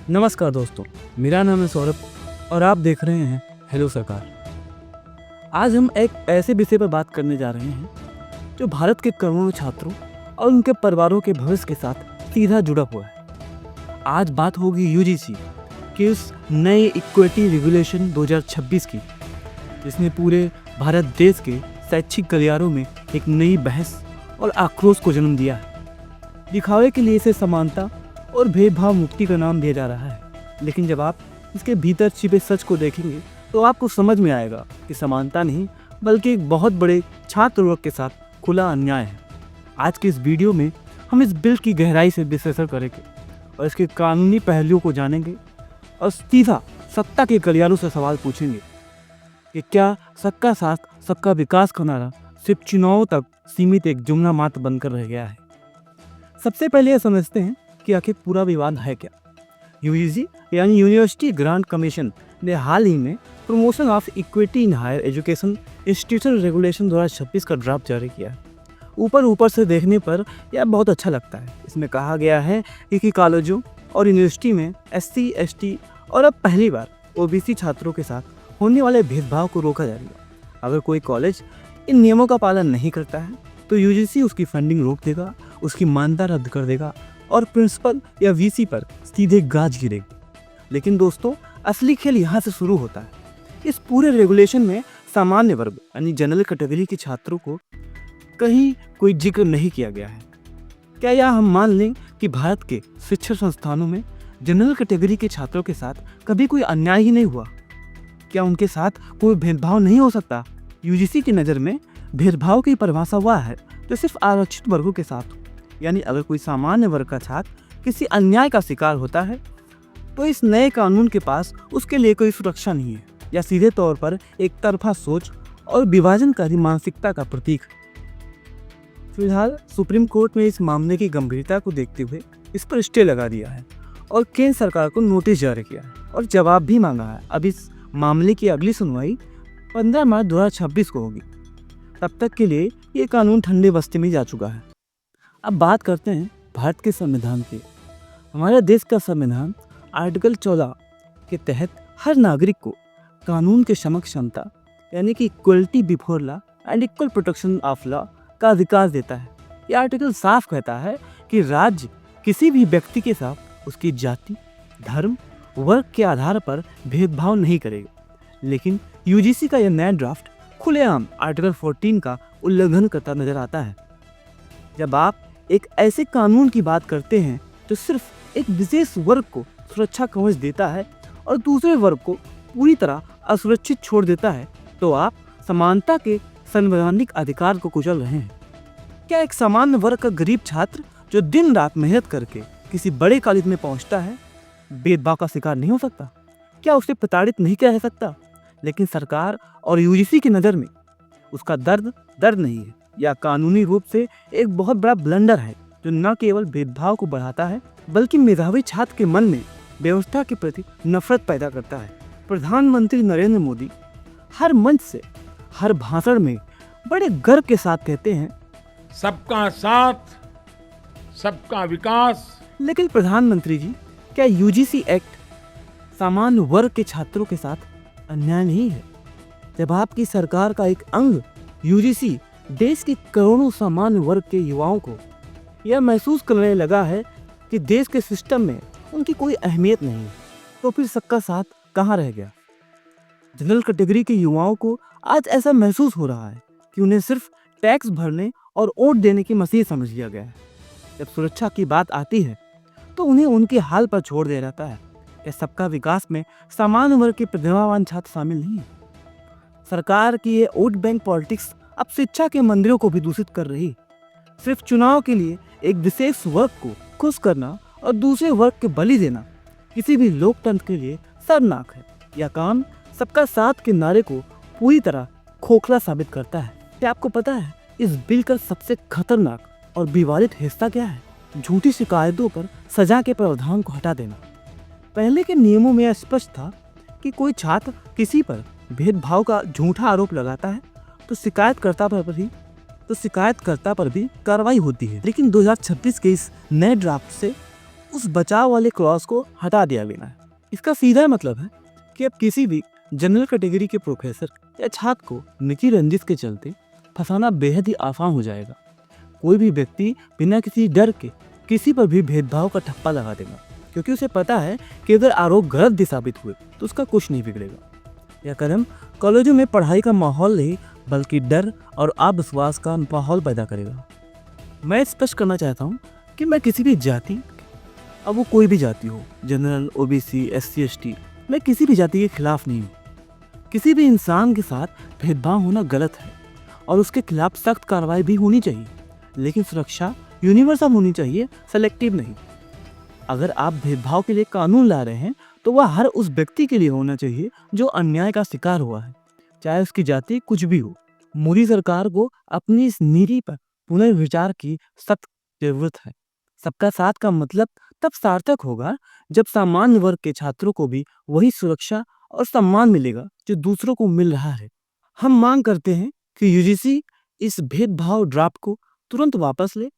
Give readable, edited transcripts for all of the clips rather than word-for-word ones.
नमस्कार दोस्तों, मेरा नाम है सौरभ और आप देख रहे हैं हेलो सरकार। आज हम एक ऐसे विषय पर बात करने जा रहे हैं जो भारत के करोड़ों छात्रों और उनके परिवारों के भविष्य के साथ सीधा जुड़ा हुआ है। आज बात होगी यूजीसी के उस नए इक्विटी रेगुलेशन 2026 की, जिसने पूरे भारत देश के शैक्षिक गलियारों में एक नई बहस और आक्रोश को जन्म दिया है। दिखावे के लिए इसे समानता और भेदभाव मुक्ति का नाम दिया जा रहा है, लेकिन जब आप इसके भीतर छिपे सच को देखेंगे तो आपको समझ में आएगा कि समानता नहीं बल्कि एक बहुत बड़े छात्र वर्ग के साथ खुला अन्याय है। आज के इस वीडियो में हम इस बिल की गहराई से विश्लेषण करेंगे और इसके कानूनी पहलुओं को जानेंगे और सीधा सत्ता के गलियारों से सवाल पूछेंगे कि क्या सबका साथ सबका विकास का नारा सिर्फ चुनावों तक सीमित एक जुमला मात्र बनकर रह गया है। सबसे पहले यह समझते हैं कि आखिर पूरा विवाद है क्या। यूजीसी यानी यूनिवर्सिटी ग्रांट कमीशन ने हाल ही में promotion of equity in higher education institution regulation 2026 का ड्राफ्ट जारी किया है। ऊपर से देखने पर यह बहुत अच्छा लगता है। इसमें कहा गया है कि कॉलेजों और यूनिवर्सिटी में SC, ST और अब पहली बार OBC छात्रों के साथ होने वाले भेदभाव को रोका जाएगा। अगर कोई कॉलेज इन नियमों का पालन नहीं करता है तो यूजीसी उसकी फंडिंग रोक देगा, उसकी मान्यता रद्द कर देगा और प्रिंसिपल या VC पर सीधे गाज गिरेगी। लेकिन दोस्तों, असली खेल यहाँ से शुरू होता है। इस पूरे रेगुलेशन में सामान्य वर्ग यानी जनरल कैटेगरी के छात्रों को कहीं कोई जिक्र नहीं किया गया है। क्या यह हम मान लें कि भारत के शिक्षण संस्थानों में जनरल कैटेगरी के छात्रों के साथ कभी कोई अन्याय ही नहीं हुआ? क्या उनके साथ कोई भेदभाव नहीं हो सकता? यूजीसी की नज़र में भेदभाव की परिभाषा वह है जो सिर्फ आरक्षित वर्गों के साथ हो। यानी अगर कोई सामान्य वर्ग का छात्र किसी अन्याय का शिकार होता है तो इस नए कानून के पास उसके लिए कोई सुरक्षा नहीं है, या सीधे तौर पर एक तरफा सोच और विभाजनकारी मानसिकता का प्रतीक है। फिलहाल सुप्रीम कोर्ट में इस मामले की गंभीरता को देखते हुए इस पर स्टे लगा दिया है और केंद्र सरकार को नोटिस जारी किया है और जवाब भी मांगा है। अब इस मामले की अगली सुनवाई 15 मार्च 2026 को होगी। तब तक के लिए ये कानून ठंडे बस्ते में जा चुका है। अब बात करते हैं भारत के संविधान की। हमारे देश का संविधान आर्टिकल 14 के तहत हर नागरिक को कानून के समक्ष क्षमता यानी कि equality before law and equal protection of law का अधिकार देता है। यह आर्टिकल साफ कहता है कि राज्य किसी भी व्यक्ति के साथ उसकी जाति, धर्म, वर्ग के आधार पर भेदभाव नहीं करेगा। लेकिन यूजीसी का यह नया ड्राफ्ट खुलेआम आर्टिकल 14 का उल्लंघन करता नजर आता है। जब आप एक ऐसे कानून की बात करते हैं जो सिर्फ एक विशेष वर्ग को सुरक्षा कवच देता है और दूसरे वर्ग को पूरी तरह असुरक्षित छोड़ देता है, तो आप समानता के संवैधानिक अधिकार को कुचल रहे हैं। क्या एक सामान्य वर्ग का गरीब छात्र जो दिन रात मेहनत करके किसी बड़े कॉलेज में पहुंचता है भेदभाव का शिकार नहीं हो सकता? क्या उसे प्रताड़ित नहीं किया जा सकता? लेकिन सरकार और यूजीसी की नज़र में उसका दर्द नहीं है, या कानूनी रूप से एक बहुत बड़ा ब्लंडर है जो न केवल भेदभाव को बढ़ाता है बल्कि मेधावी छात्र के मन में व्यवस्था के प्रति नफरत पैदा करता है। प्रधानमंत्री नरेंद्र मोदी हर मंच से, हर भाषण में बड़े गर्व के साथ कहते हैं सबका साथ सबका विकास। लेकिन प्रधानमंत्री जी, क्या यूजीसी एक्ट सामान्य वर्ग के छात्रों के साथ अन्याय नहीं है? जब आपकी सरकार का एक अंग यूजीसी देश के करोड़ों सामान्य वर्ग के युवाओं को यह महसूस करने लगा है कि देश के सिस्टम में उनकी कोई अहमियत नहीं है, तो फिर सबका साथ कहाँ रह गया? जनरल कैटेगरी के युवाओं को आज ऐसा महसूस हो रहा है कि उन्हें सिर्फ टैक्स भरने और वोट देने की मसीह समझ लिया गया है। जब सुरक्षा की बात आती है तो उन्हें उनके हाल पर छोड़ दिया जाता है। क्या सबका विकास में सामान्य वर्ग के प्रतिभावान छात्र शामिल नहीं है? सरकार की ये वोट बैंक पॉलिटिक्स अब शिक्षा के मंदिरों को भी दूषित कर रही। सिर्फ चुनाव के लिए एक विशेष वर्ग को खुश करना और दूसरे वर्ग के बलि देना किसी भी लोकतंत्र के लिए शर्मनाक है। यह काम सबका साथ के नारे को पूरी तरह खोखला साबित करता है। क्या आपको पता है इस बिल का सबसे खतरनाक और विवादित हिस्सा क्या है? झूठी शिकायतों पर सजा के प्रावधान को हटा देना। पहले के नियमों में यह स्पष्ट था कि कोई छात्र किसी पर भेदभाव का झूठा आरोप लगाता है तो शिकायतकर्ता पर भी कार्रवाई होती है। लेकिन 2026 के इस नए ड्राफ्ट से उस बचाव वाले क्लॉज को हटा दिया गया है। इसका सीधा मतलब है कि अब किसी भी जनरल कैटेगरी के प्रोफेसर या छात्र को निजी रंजिश के चलते फंसाना बेहद ही आसान हो जाएगा। कोई भी व्यक्ति बिना किसी डर के किसी पर भी भेदभाव का ठप्पा लगा देगा, क्योंकि उसे पता है कि अगर आरोप गलत भी साबित हुए तो उसका कुछ नहीं बिगड़ेगा। यह कदम कॉलेजों में पढ़ाई का माहौल नहीं बल्कि डर और अविश्वास का माहौल पैदा करेगा। मैं स्पष्ट करना चाहता हूँ कि मैं किसी भी जाति, अब वो कोई भी जाति हो, जनरल, ओबीसी, एससी, एसटी, मैं किसी भी जाति के खिलाफ नहीं हूँ। किसी भी इंसान के साथ भेदभाव होना गलत है और उसके खिलाफ सख्त कार्रवाई भी होनी चाहिए, लेकिन सुरक्षा यूनिवर्सल होनी चाहिए, सेलेक्टिव नहीं। अगर आप भेदभाव के लिए कानून ला रहे हैं तो वह हर उस व्यक्ति के लिए होना चाहिए जो अन्याय का शिकार हुआ है, चाहे उसकी जाति कुछ भी हो। मोदी सरकार को अपनी इस नीति पर पुनर्विचार की सख्त जरूरत है। सबका साथ का मतलब तब सार्थक होगा जब सामान्य वर्ग के छात्रों को भी वही सुरक्षा और सम्मान मिलेगा जो दूसरों को मिल रहा है। हम मांग करते हैं कि यूजीसी इस भेदभाव ड्राफ्ट को तुरंत वापस ले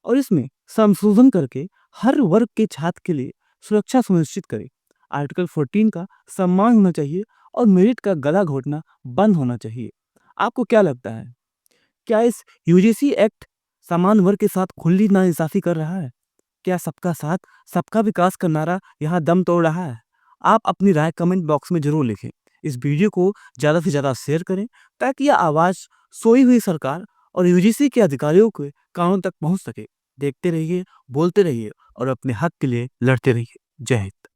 और इसमें संशोधन करके हर वर्ग के छात्र के लिए सुरक्षा सुनिश्चित करे। आर्टिकल 14 का सम्मान होना चाहिए और मेरिट का गला घोटना बंद होना चाहिए। आपको क्या लगता है, क्या इस यूजीसी एक्ट समान वर्ग के साथ खुली नाइंसाफी कर रहा है? क्या सबका साथ सबका विकास का नारा यहाँ दम तोड़ रहा है? आप अपनी राय कमेंट बॉक्स में जरूर लिखें। इस वीडियो को ज़्यादा से ज़्यादा शेयर करें ताकि यह आवाज़ सोई हुई सरकार और यूजीसी के अधिकारियों के कानों तक पहुँच सके। देखते रहिए, बोलते रहिए और अपने हक के लिए लड़ते रहिए। जय हिंद।